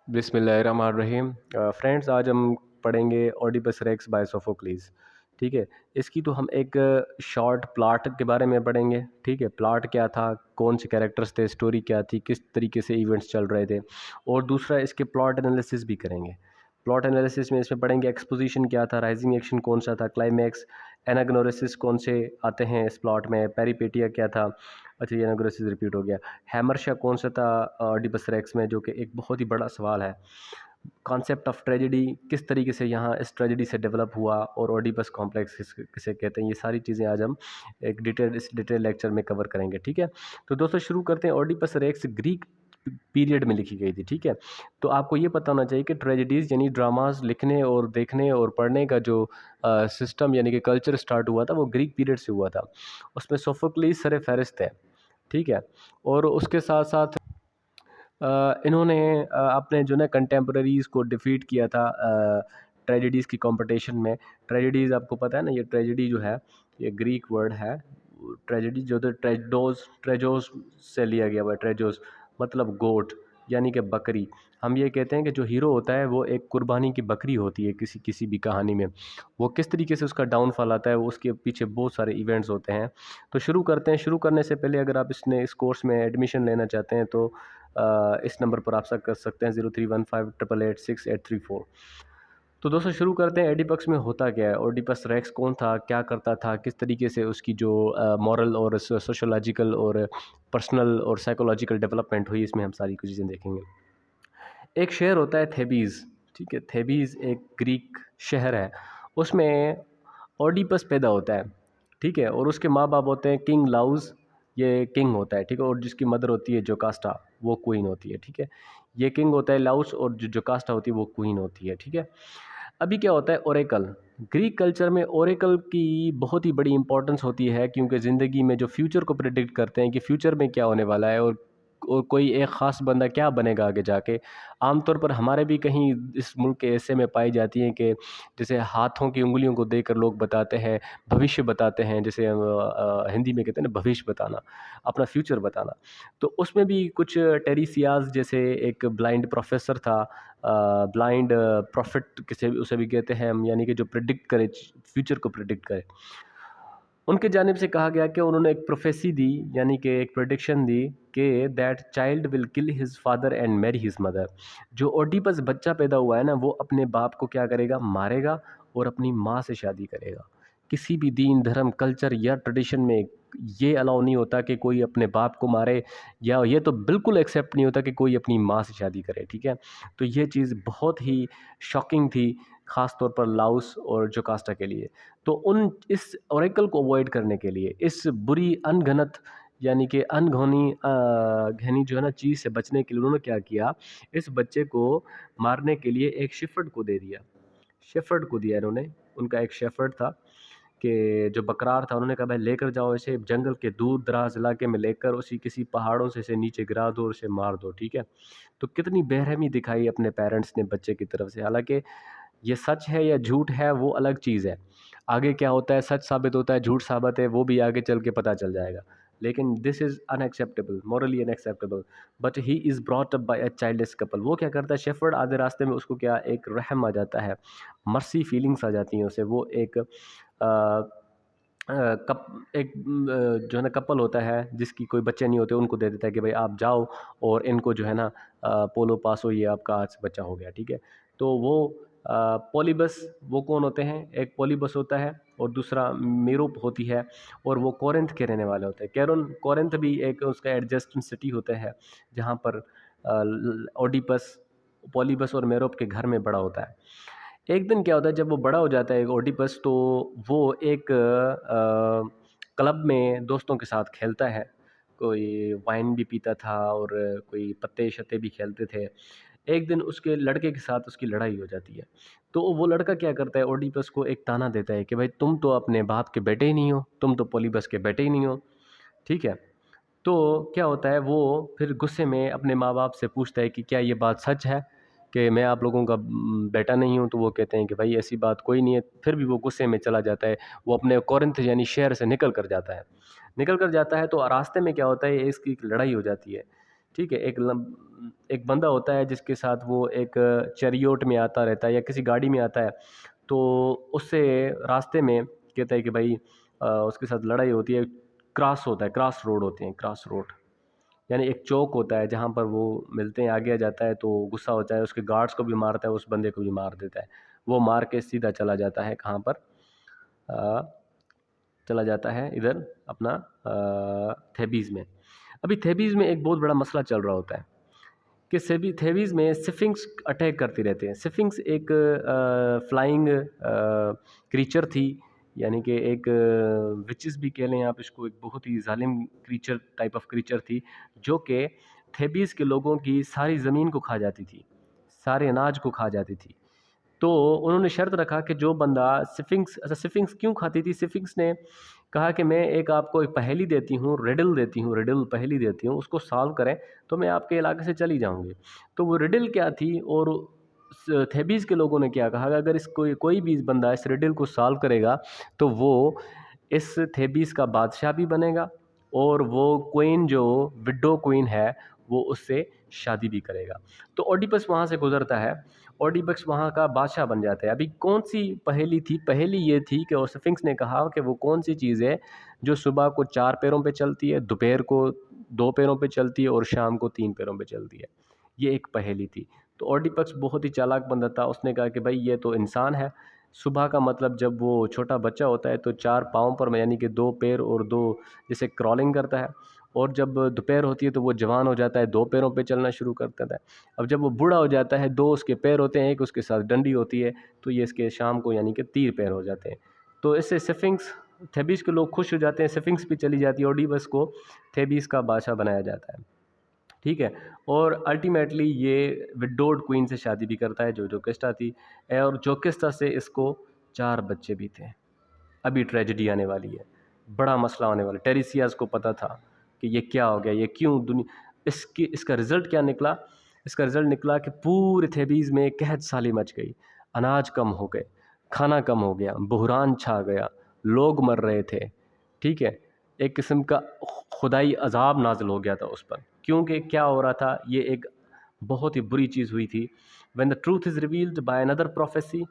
बिस्मिल्लाहिर्रहमानिर्रहीम। फ्रेंड्स, आज हम पढ़ेंगे ओडिपस रेक्स बाय सोफोक्लीज। ठीक है। इसकी तो हम एक शॉर्ट प्लाट के बारे में पढ़ेंगे। ठीक है, प्लाट क्या था, कौन से कैरेक्टर्स थे, स्टोरी क्या थी, किस तरीके से इवेंट्स चल रहे थे, और दूसरा इसके प्लॉट एनालिसिस भी करेंगे। प्लॉट एनालिसिस में इसमें पढ़ेंगे एक्सपोजिशन क्या था, राइजिंग एक्शन कौन सा था, क्लाइमैक्स, एनाग्नोसिस कौन से आते हैं इस प्लॉट में, पेरिपेटिया क्या था। अच्छा, ये एनाग्नोसिस रिपीट हो गया। हैमरशा कौन सा था ओडिपस रेक्स में, जो कि एक बहुत ही बड़ा सवाल है। कॉन्सेप्ट ऑफ ट्रेजेडी किस तरीके से यहाँ इस ट्रेजेडी से डेवलप हुआ, और ओडिपस कॉम्प्लेक्स किसे कहते हैं, ये सारी चीज़ें आज हम इस डिटेल लेक्चर में कवर करेंगे। ठीक है, तो दोस्तों शुरू करते हैं। ओडिपस रेक्स ग्रीक पीरियड में लिखी गई थी। ठीक है, तो आपको ये पता होना चाहिए कि ट्रेजेडीज़ यानी ड्रामाज लिखने और देखने और पढ़ने का जो सिस्टम यानी कि कल्चर स्टार्ट हुआ था, वो ग्रीक पीरियड से हुआ था। उसमें सोफोक्लीस सर फहरिस्त है। ठीक है, और उसके साथ साथ इन्होंने अपने जो ना कंटेम्प्रेरीज़ को डिफीट किया था ट्रेजेडीज़ की कंपटीशन में। ट्रेजेडीज़ आपको पता है ना, ये ट्रेजेडी जो है ये ग्रीक वर्ड है। ट्रेजेडी जो तो ट्रेजोस से लिया गया हुआ है। ट्रेजोस मतलब गोट यानी कि बकरी। हम ये कहते हैं कि जो हीरो होता है वो एक कुर्बानी की बकरी होती है किसी किसी भी कहानी में। वो किस तरीके से उसका डाउनफॉल आता है, वो उसके पीछे बहुत सारे इवेंट्स होते हैं। तो शुरू करते हैं। शुरू करने से पहले अगर आप इस कोर्स में एडमिशन लेना चाहते हैं तो इस नंबर पर आप कर सकते हैं 0315888684। तो दोस्तों शुरू करते हैं। एडिपक्स में होता क्या है, ओडिपस रेक्स कौन था, क्या करता था, किस तरीके से उसकी जो मॉरल और सोशोलॉजिकल और पर्सनल और साइकोलॉजिकल डेवलपमेंट हुई, इसमें हम सारी कुछ चीज़ें देखेंगे। एक शहर होता है थेबीज़। ठीक है, थेबीज़ एक ग्रीक शहर है। उसमें ओडिपस पैदा होता है। ठीक है, और उसके माँ बाप होते हैं किंग लाउस, ये किंग होता है। ठीक है, और जिसकी मदर होती है जोकास्टा, वो क्वीन होती है। ठीक है, ये किंग होता है लाउस, और जो जोकास्टा होती है वो क्वीन होती है। ठीक है, अभी क्या होता है, ओरेकल। ग्रीक कल्चर में ओरेकल की बहुत ही बड़ी इंपॉर्टेंस होती है, क्योंकि ज़िंदगी में जो फ्यूचर को प्रिडिक्ट करते हैं कि फ्यूचर में क्या होने वाला है, और कोई एक ख़ास बंदा क्या बनेगा आगे जाके। आमतौर पर हमारे भी कहीं इस मुल्क के ऐसे में पाई जाती हैं कि जैसे हाथों की उंगलियों को देखकर लोग बताते हैं, भविष्य बताते हैं। जैसे हिंदी में कहते हैं ना, भविष्य बताना, अपना फ्यूचर बताना। तो उसमें भी कुछ टेरिसियाज जैसे एक ब्लाइंड प्रोफेसर था, ब्लाइंड प्रॉफिट किसे उसे भी कहते हैं हम, यानी कि जो प्रिडिक्ट करे, फ्यूचर को प्रिडिक्ट करे। उनके जानिब से कहा गया कि उन्होंने एक प्रोफेसी दी, यानी कि एक प्रेडिक्शन दी कि that child will kill his father and marry his mother. जो ओडिपस बच्चा पैदा हुआ है ना, वो अपने बाप को क्या करेगा, मारेगा, और अपनी माँ से शादी करेगा। किसी भी दीन धर्म कल्चर या ट्रेडिशन में ये अलाउ नहीं होता कि कोई अपने बाप को मारे, या ये तो बिल्कुल एक्सेप्ट नहीं होता कि कोई अपनी माँ से शादी करे। ठीक है, तो ये चीज़ बहुत ही शॉकिंग थी, ख़ास तौर पर लाउस और जोकास्टा के लिए। तो इस ओरेकल को अवॉइड करने के लिए, इस बुरी अनगनत यानी कि अनहोनी घनी जो है ना चीज़ से बचने के लिए, उन्होंने क्या किया, इस बच्चे को मारने के लिए एक शेफर्ड को दे दिया। शेफर्ड को दिया इन्होंने। उनका एक शेफर्ड था कि जो बकरार था, उन्होंने कहा भाई लेकर जाओ इसे जंगल के दूर दराज इलाके में, लेकर उसी किसी पहाड़ों से इसे नीचे गिरा दो और उसे मार दो। ठीक है, तो कितनी बेरहमी दिखाई अपने पेरेंट्स ने बच्चे की तरफ से। हालांकि ये सच है या झूठ है वो अलग चीज़ है। आगे क्या होता है, सच साबित होता है, झूठ साबित है, वो भी आगे चल के पता चल जाएगा। लेकिन this is unacceptable, morally unacceptable. But he is brought up by a childish couple. वो क्या करता है, शेफर्ड आधे रास्ते में उसको क्या एक रहम आ जाता है, मर्सी फीलिंग्स आ जाती हैं उसे। वो एक जो है ना कपल होता है जिसकी कोई बच्चे नहीं होते, उनको दे देता है कि भाई आप जाओ और इनको जो है ना पोलो पास हो, ये आपका आज बच्चा हो गया। ठीक है, तो वो पॉलीबस, वो कौन होते हैं, एक पॉलीबस होता है और दूसरा मेरोप होती है, और वो कोरिंथ के रहने वाले होते हैं। कोरिंथ भी एक उसका एडजेस्टेंट सिटी होता है, जहाँ पर ओडिपस पॉलीबस और मेरोप के घर में बड़ा होता है। एक दिन क्या होता है, जब वो बड़ा हो जाता है ओडिपस, तो वो एक क्लब में दोस्तों के साथ खेलता है। कोई वाइन भी पीता था और कोई पत्ते शत्ते भी खेलते थे। एक दिन उसके लड़के के साथ उसकी लड़ाई हो जाती है। तो वो लड़का क्या करता है, ओडिपस को एक ताना देता है कि भाई तुम तो अपने बाप के बेटे ही नहीं हो, तुम तो पॉलीबस के बेटे ही नहीं हो। ठीक है, तो क्या होता है, वो फिर गुस्से में अपने माँ बाप से पूछता है कि क्या ये बात सच है कि मैं आप लोगों का बेटा नहीं हूँ। तो वो कहते हैं कि भाई ऐसी बात कोई नहीं है। फिर भी वो गुस्से में चला जाता है। वो अपने कोरिन्थ यानी शहर से निकल कर जाता है। तो रास्ते में क्या होता है, इसकी एक लड़ाई हो जाती है ठीक है। एक बंदा होता है जिसके साथ वो एक चैरियोट में आता रहता है या किसी गाड़ी में आता है, तो उससे रास्ते में कहता है कि भाई उसके साथ लड़ाई होती है। क्रॉस होता है, क्रॉस रोड होते हैं, क्रॉस रोड यानी एक चौक होता है जहाँ पर वो मिलते हैं, आगे आ जाता है तो गुस्सा होता है, उसके गार्ड्स को भी मारता है, उस बंदे को भी मार देता है। वो मार के सीधा चला जाता है कहाँ पर, अ, चला जाता है इधर अपना थेबीज़ में। अभी थेबीज़ में एक बहुत बड़ा मसला चल रहा होता है कि सेबी थेबीज़ में सिफिंक्स अटैक करती रहते हैं। सिफिंक्स एक फ्लाइंग क्रीचर थी, यानी कि एक विचेस भी कह लें आप इसको, एक बहुत ही जालिम क्रीचर, टाइप ऑफ क्रीचर थी, जो कि थेबीज़ के लोगों की सारी ज़मीन को खा जाती थी, सारे अनाज को खा जाती थी। तो उन्होंने शर्त रखा कि जो बंदा सिफिंक्स, अच्छा सिफिंक्स क्यों खाती थी? सिफिंक्स ने कहा कि मैं एक आपको एक पहेली देती हूँ, रिडल देती हूँ, रिडल पहेली देती हूँ, उसको सॉल्व करें तो मैं आपके इलाके से चली जाऊँगी। तो वो रिडल क्या थी, और थेबीज़ के लोगों ने क्या कहा कि अगर इस कोई कोई भी इस बंदा इस रिडल को सॉल्व करेगा तो वो इस थेबीज़ का बादशाह भी बनेगा, और वो क्वीन जो विडो क्वीन है वो उससे शादी भी करेगा। तो ओडिपस वहाँ से गुजरता है, ओडिपस वहाँ का बादशाह बन जाता है। अभी कौन सी पहेली थी? पहेली ये थी कि स्फिंक्स ने कहा कि वो कौन सी चीज़ है जो सुबह को 4 पैरों पे चलती है, दोपहर को 2 पैरों पे चलती है और शाम को 3 पैरों पे चलती है। ये एक पहेली थी। तो ओडिपस बहुत ही चालाक बंदा था, उसने कहा कि भाई ये तो इंसान है। सुबह का मतलब जब वो छोटा बच्चा होता है तो 4 पाँव पर, यानी कि 2 पैर और 2 जैसे क्रॉलिंग करता है, और जब दोपहर होती है तो वो जवान हो जाता है, 2 पैरों पे चलना शुरू कर देता है। अब जब वो बूढ़ा हो जाता है, 2 उसके पैर होते हैं, एक उसके साथ डंडी होती है, तो ये इसके शाम को यानी कि 3 पैर हो जाते हैं। तो इससे स्फिंक्स, थेबीज़ के लोग खुश हो जाते हैं, स्फिंक्स भी चली जाती है, ओडिपस को थेबीज़ का बादशाह बनाया जाता है। ठीक है। और अल्टीमेटली ये विडोड क्वीन से शादी भी करता है जो जोकिस्टा थी, और जोकिस्टा से इसको 4 बच्चे भी थे। अभी ट्रेजेडी आने वाली है, बड़ा मसला होने वाला है। टेरेसियास को पता था कि ये क्या हो गया, ये क्यों दुनिया, इसका रिज़ल्ट क्या निकला? इसका रिज़ल्ट निकला कि पूरे थेबीज़ में कहत साली मच गई, अनाज कम हो गए, खाना कम हो गया, बुहरान छा गया, लोग मर रहे थे। ठीक है? एक किस्म का खुदाई अज़ाब नाज़िल हो गया था उस पर। क्योंकि क्या हो रहा था, ये एक बहुत ही बुरी चीज़ हुई थी। When the truth is revealed by another prophecy,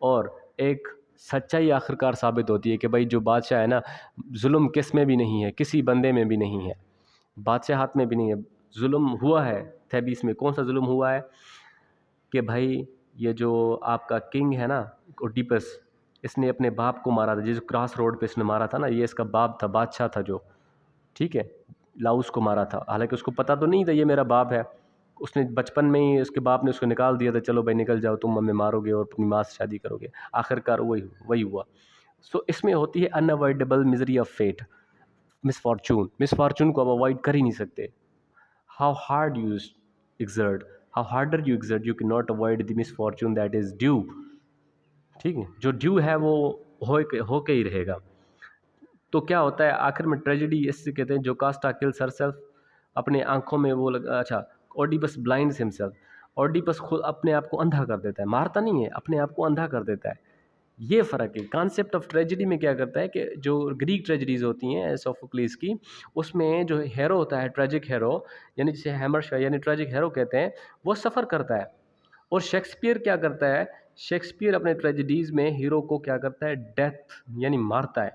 और एक सच्चाई आखिरकार साबित होती है कि भाई जो बादशाह है ना, जुल्म किस में भी नहीं है, किसी बंदे में भी नहीं है, बादशाह हाथ में भी नहीं है। जुल्म हुआ है थेबीस में। कौन सा जुल्म हुआ है? कि भाई ये जो आपका किंग है ना, ओडिपस, इसने अपने बाप को मारा था, जिस क्रॉस रोड पे इसने मारा था ना, ये इसका बाप था, बादशाह था जो, ठीक है, लाउस को मारा था। हालांकि उसको पता तो नहीं था ये मेरा बाप है। उसने बचपन में ही उसके बाप ने उसको निकाल दिया था, चलो भाई निकल जाओ, तुम हमें मारोगे और अपनी माँ से शादी करोगे। आखिरकार वही वही हुआ। सो इसमें होती है unavoidable misery of fate, misfortune. Misfortune को अब अवॉइड कर ही नहीं सकते। How hard you exert, how harder you exert, you cannot avoid the misfortune that is due। ठीक है, जो ड्यू है वो हो के ही रहेगा। तो क्या होता है आखिर में, ट्रेजेडी इससे कहते हैं, जो कास्टा किल्स हरसेल्फ, अपने आंखों में वो लगा, अच्छा, ओडिपस ब्लाइंड्स हिमसेल्फ, ओडिपस खुद अपने आप को अंधा कर देता है, मारता नहीं है, अपने आप को अंधा कर देता है। ये फ़र्क है। कॉन्सेप्ट ऑफ ट्रेजेडी में क्या करता है कि जो ग्रीक ट्रेजेडीज़ होती हैं सोफोक्लिस की, उसमें जो हीरो होता है, ट्रेजिक हीरो, यानी जिसे हैमरशाह यानी ट्रेजिक हीरो कहते हैं, वो सफ़र करता है। और शेक्सपियर क्या करता है? शेक्सपियर अपने ट्रेजेडीज़ में हीरो को क्या करता है? डेथ यानी मारता है,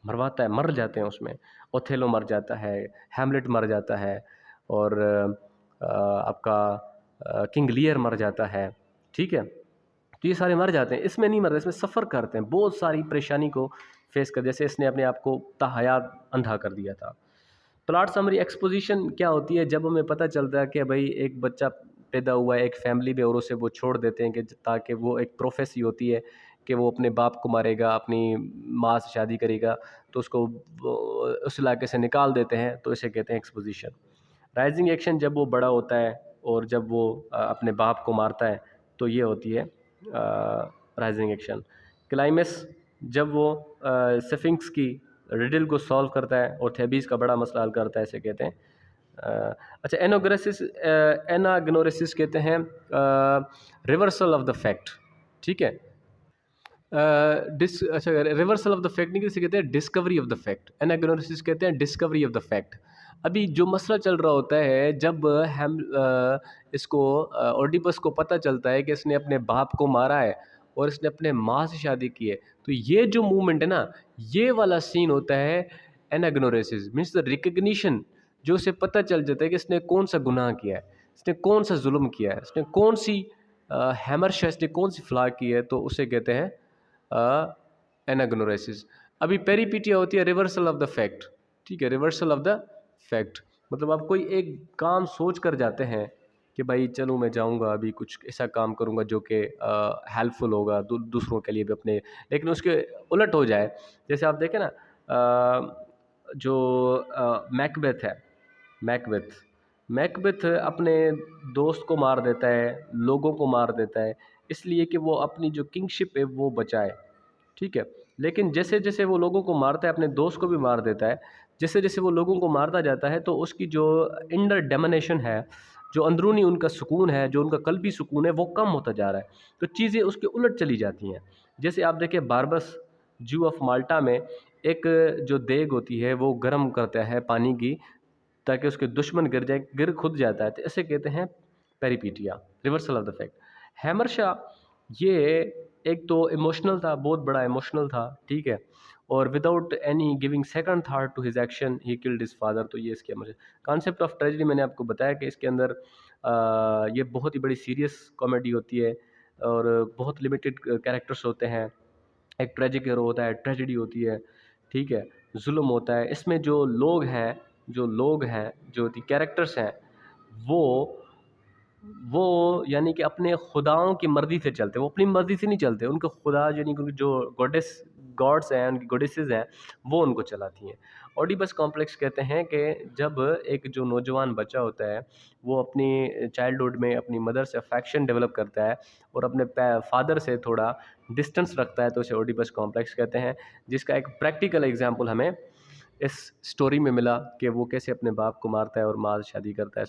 मरवाता है, मर जाते हैं उसमें। ओथेलो मर जाता है, हैमलेट मर जाता है, और आपका किंग लियर मर जाता है। ठीक है? तो ये सारे मर जाते हैं, इसमें नहीं मरते, इसमें सफ़र करते हैं, बहुत सारी परेशानी को फेस कर, जैसे इसने अपने आप को ताहयात अंधा कर दिया था। प्लॉट समरी एक्सपोजिशन क्या होती है? जब हमें पता चलता है कि भाई एक बच्चा पैदा हुआ है एक फैमिली में, और उसे वो छोड़ देते हैं कि ताकि वो, एक प्रोफेसी होती है कि वो अपने बाप को मारेगा, अपनी माँ से शादी करेगा, तो उसको उस इलाके से निकाल देते हैं, तो इसे कहते हैं एक्सपोजिशन। राइजिंग एक्शन जब वो बड़ा होता है और जब वो अपने बाप को मारता है, तो ये होती है राइजिंग एक्शन। क्लाइमेक्स जब वो स्फिंक्स की रिडल को सॉल्व करता है और थेबीज का बड़ा मसला हल करता है, इसे कहते हैं अच्छा, एनाग्नोरेसिस कहते हैं रिवर्सल ऑफ द फैक्ट। ठीक है। अच्छा, रिवर्सल ऑफ द फैक्ट नहीं, किसे कहते हैं? Discovery of the fact. Anagnorisis कहते हैं डिस्कवरी ऑफ द फैक्ट। अभी जो मसला चल रहा होता है जब इसको ओडिपस को पता चलता है कि इसने अपने बाप को मारा है और इसने अपने माँ से शादी की है, तो ये जो मूवमेंट है ना, ये वाला सीन होता है एनाग्नोरेसिस, मीन्स द रिकग्निशन। जो उसे पता चल जाता है कि इसने कौन सा गुनाह किया है, इसने कौन सा जुल्म किया है, इसने कौन सी हैमरशा, इसने कौन सी फ्ला की है, तो उसे कहते हैं एनाग्नोरेसिस। अभी पेरीपीटिया होती है रिवर्सल ऑफ द फैक्ट। ठीक है, रिवर्सल ऑफ द फैक्ट मतलब आप कोई एक काम सोच कर जाते हैं कि भाई चलो मैं जाऊंगा अभी कुछ ऐसा काम करूंगा जो कि हेल्पफुल होगा दूसरों के लिए भी अपने, लेकिन उसके उलट हो जाए। जैसे आप देखें ना जो मैकबेथ है, मैकबेथ मैकबेथ अपने दोस्त को मार देता है, लोगों को मार देता है, इसलिए कि वो अपनी जो किंगशिप है वो बचाए। ठीक है, लेकिन जैसे जैसे वो लोगों को मारता है, अपने दोस्त को भी मार देता है, जैसे जैसे वो लोगों को मारता जाता है तो उसकी जो इंडर डेमोनेशन है, जो अंदरूनी उनका सुकून है, जो उनका कल्बी सुकून है, वो कम होता जा रहा है। तो चीज़ें उसके उलट चली जाती हैं। जैसे आप देखिए बारबस जू ऑफ माल्टा में एक जो देग होती है वो गर्म करता है पानी की, ताकि उसके दुश्मन गिर जाए, गिर खुद जाता है, तो इसे कहते हैं पेरीपीटिया, रिवर्सल ऑफ द फैक्ट। हैमरशा ये एक तो इमोशनल था, बहुत बड़ा इमोशनल था, ठीक है, और without any giving second thought to his action ही किल्ड हिज फादर। तो ये इसके मुझे कॉन्सेप्ट ऑफ ट्रेजेडी मैंने आपको बताया कि इसके अंदर ये बहुत ही बड़ी सीरियस कॉमेडी होती है और बहुत लिमिटेड कैरेक्टर्स होते हैं। एक ट्रेजिक हीरो होता है, ट्रेजेडी होती है, ठीक है, जुल्म होता है। इसमें जो लोग हैं जो कैरेक्टर्स हैं वो वो यानी कि अपने खुदाओं की मर्ज़ी से चलते हैं, वो अपनी मर्ज़ी से नहीं चलते, उनके खुदा यानी कि उनकी जो गॉड्स हैं, उनकी गॉडेसेस हैं, वो उनको चलाती हैं। ओडिपस कॉम्प्लेक्स कहते हैं कि जब एक जो नौजवान बच्चा होता है, वो अपनी चाइल्डहुड में अपनी मदर से अफेक्शन डेवलप करता है और अपने फादर से थोड़ा डिस्टेंस रखता है, तो उसे ओडिपस कॉम्प्लेक्स कहते हैं। जिसका एक प्रैक्टिकल एग्जाम्पल हमें इस स्टोरी में मिला कि वो कैसे अपने बाप को मारता है और माँ से शादी करता है।